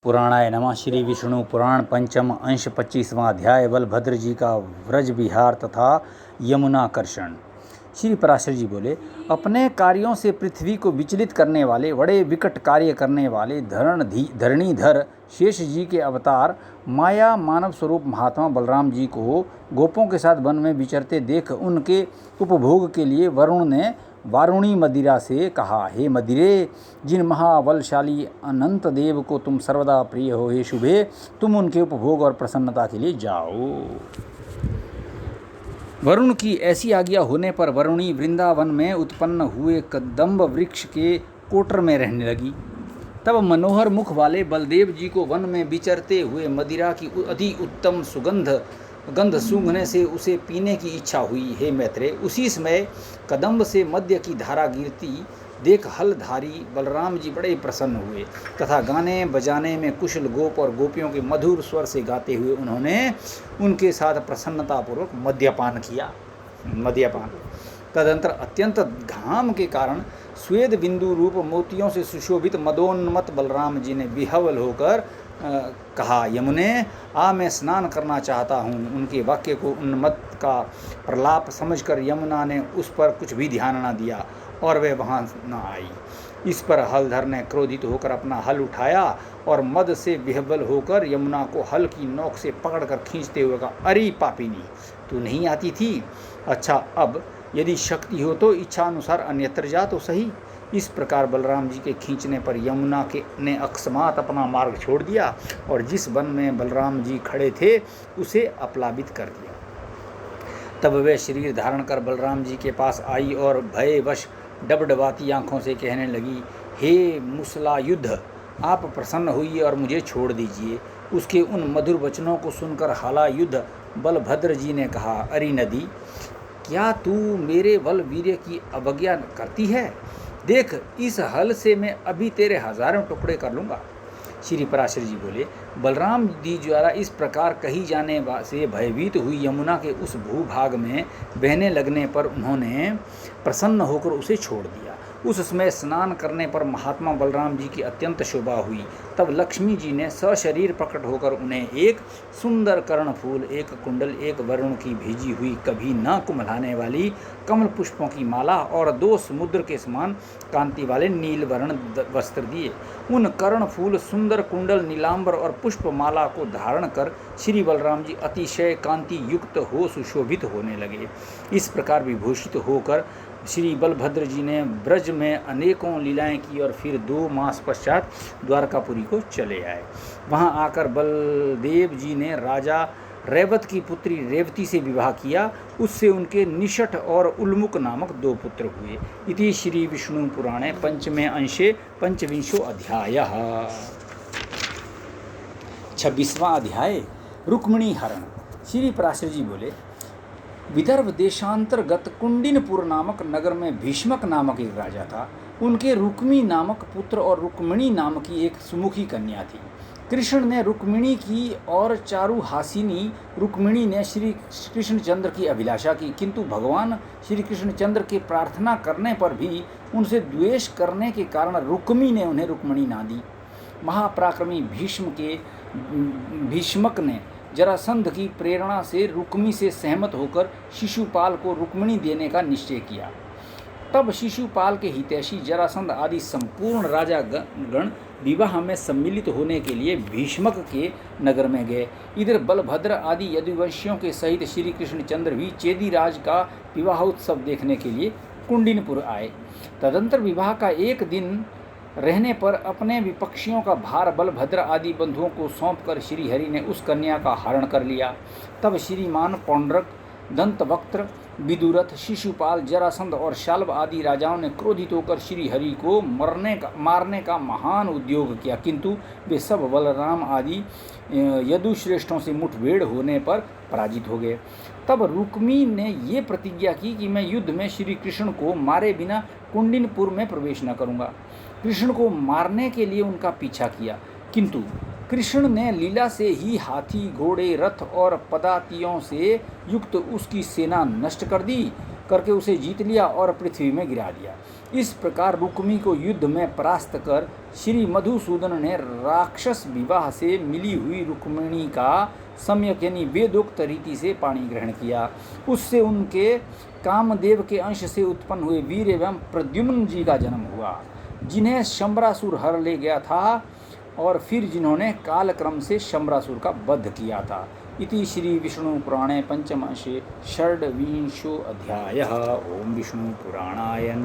पुराणाय नमः। श्री विष्णु पुराण पंचम अंश 25वां अध्याय बलभद्र जी का व्रज विहार तथा यमुनाकर्षण। श्री पराशर जी बोले, अपने कार्यों से पृथ्वी को विचलित करने वाले, बड़े विकट कार्य करने वाले धरणीधर शेष जी के अवतार माया मानव स्वरूप महात्मा बलराम जी को गोपों के साथ वन में विचरते देख उनके उपभोग के लिए वरुण ने वारुणी मदिरा से कहा, हे मदिरे, जिन महाबलशाली अनंत देव को तुम सर्वदा प्रिय हो, हे शुभे, तुम उनके उपभोग और प्रसन्नता के लिए जाओ। वरुण की ऐसी आज्ञा होने पर वरुणी वृंदावन में उत्पन्न हुए कदम्ब वृक्ष के कोटर में रहने लगी। तब मनोहर मुख वाले बलदेव जी को वन में विचरते हुए मदिरा की अति उत्तम गंध सूंघने से उसे पीने की इच्छा हुई। हे मैत्रेय, उसी समय कदम्ब से मध्य की धारा गिरती देख हलधारी बलराम जी बड़े प्रसन्न हुए तथा गाने बजाने में कुशल गोप और गोपियों के मधुर स्वर से गाते हुए उन्होंने उनके साथ प्रसन्नतापूर्वक मद्यपान। तदंतर अत्यंत घाम के कारण स्वेद बिंदु रूप मोतियों से सुशोभित मदोन्मत बलराम जी ने विह्वल होकर कहा, यमुने, मैं स्नान करना चाहता हूँ। उनके वाक्य को उन्मत्त का प्रलाप समझकर यमुना ने उस पर कुछ भी ध्यान न दिया और वह वहाँ न आई। इस पर हलधर ने क्रोधित होकर अपना हल उठाया और मद से विह्वल होकर यमुना को हल की नोक से पकड़कर खींचते हुए कहा, अरे पापिनी, तू नहीं आती थी? अच्छा, अब यदि शक्ति हो तो इच्छा अनुसार अन्यत्र जा तो सही। इस प्रकार बलराम जी के खींचने पर यमुना ने अकस्मात अपना मार्ग छोड़ दिया और जिस वन में बलराम जी खड़े थे उसे अपलावित कर दिया। तब वह शरीर धारण कर बलराम जी के पास आई और भयवश डबडबाती आंखों से कहने लगी, हे मुसलायुद्ध, आप प्रसन्न होइए और मुझे छोड़ दीजिए। उसके उन मधुर वचनों को सुनकर हलायुद्ध बलभद्र जी ने कहा, अरे नदी, क्या तू मेरे बल वीर्य की अवज्ञा करती है? देख, इस हल से मैं अभी तेरे हजारों टुकड़े कर लूँगा। श्री पराशर जी बोले, बलराम जी द्वारा इस प्रकार कही जाने से भयभीत हुई यमुना के उस भूभाग में बहने लगने पर उन्होंने प्रसन्न होकर उसे छोड़ दिया। उस समय स्नान करने पर महात्मा बलराम जी की अत्यंत शोभा हुई। तब लक्ष्मी जी ने सशरीर प्रकट होकर उन्हें एक सुंदर कर्णफूल, एक कुंडल, एक वरुण की भेजी हुई कभी न कुम्हलाने वाली कमल पुष्पों की माला और 2 समुद्र के समान कांति वाले नील वर्ण वस्त्र दिए। उन कर्णफूल, सुंदर कुंडल, नीलांबर और पुष्पमाला को धारण कर श्री बलराम जी अतिशय कांति युक्त हो सुशोभित होने लगे। इस प्रकार विभूषित होकर श्री बलभद्र जी ने ब्रज में अनेकों लीलाएं की और फिर 2 मास पश्चात द्वारकापुरी को चले आए। वहां आकर बलदेव जी ने राजा रैवत की पुत्री रेवती से विवाह किया। उससे उनके निषठ और उल्मुक नामक 2 पुत्र हुए। इति श्री विष्णु पुराणे पंचमे अंशे 25वां अध्यायः। 26वां अध्याय रुक्मिणी हरण। श्री पराशर जी बोले, विदर्भ देशांतर्गत कुंडिनपुर नामक नगर में भीष्मक नामक एक राजा था। उनके रुक्मी नामक पुत्र और रुक्मिणी नाम की एक सुमुखी कन्या थी। कृष्ण ने रुक्मिणी की और चारु हासिनी रुक्मिणी ने श्री कृष्णचंद्र की अभिलाषा की, किंतु भगवान श्री कृष्णचंद्र के प्रार्थना करने पर भी उनसे द्वेष करने के कारण रुक्मी ने उन्हें रुक्मिणी ना दी। महापराक्रमी भीष्मक ने जरासंध की प्रेरणा से रुक्मी से सहमत होकर शिशुपाल को रुक्मिणी देने का निश्चय किया। तब शिशुपाल के हितैषी जरासंध आदि संपूर्ण राजा गण विवाह में सम्मिलित होने के लिए भीष्मक के नगर में गए। इधर बलभद्र आदि यदुवंशियों के सहित श्री कृष्णचंद्र भी चेदीराज का विवाह उत्सव देखने के लिए कुंडिनपुर आए। तदंतर विवाह का एक दिन रहने पर अपने विपक्षियों का भार बलभद्र आदि बंधुओं को सौंपकर श्रीहरि ने उस कन्या का हरण कर लिया। तब श्रीमान पौंड्रक, दंतवक्त्र, विदुरथ, शिशुपाल, जरासंध और शाल्व आदि राजाओं ने क्रोधित होकर श्रीहरि को मारने का महान उद्योग किया, किंतु वे सब बलराम आदि यदुश्रेष्ठों से मुठभेड़ होने पर पराजित हो गए। तब रुक्मी ने ये प्रतिज्ञा की कि मैं युद्ध में श्री कृष्ण को मारे बिना कुंडिनपुर में प्रवेश न करूँगा। कृष्ण को मारने के लिए उनका पीछा किया, किंतु कृष्ण ने लीला से ही हाथी, घोड़े, रथ और पदातियों से युक्त उसकी सेना नष्ट कर दी। करके उसे जीत लिया और पृथ्वी में गिरा दिया। इस प्रकार रुक्मी को युद्ध में परास्त कर श्री मधुसूदन ने राक्षस विवाह से मिली हुई रुक्मिणी का सम्यक यानी वेदोक्त रीति से पाणी ग्रहण किया। उससे उनके कामदेव के अंश से उत्पन्न हुए वीर एवं प्रद्युम्न जी का जन्म हुआ, जिन्हें शंबरासुर हर ले गया था और फिर जिन्होंने कालक्रम से शंबरासुर का वध किया था। इति श्री विष्णु पुराणे पंचम अंशे षड्विंशो अध्यायः। ओम विष्णु पुराणाय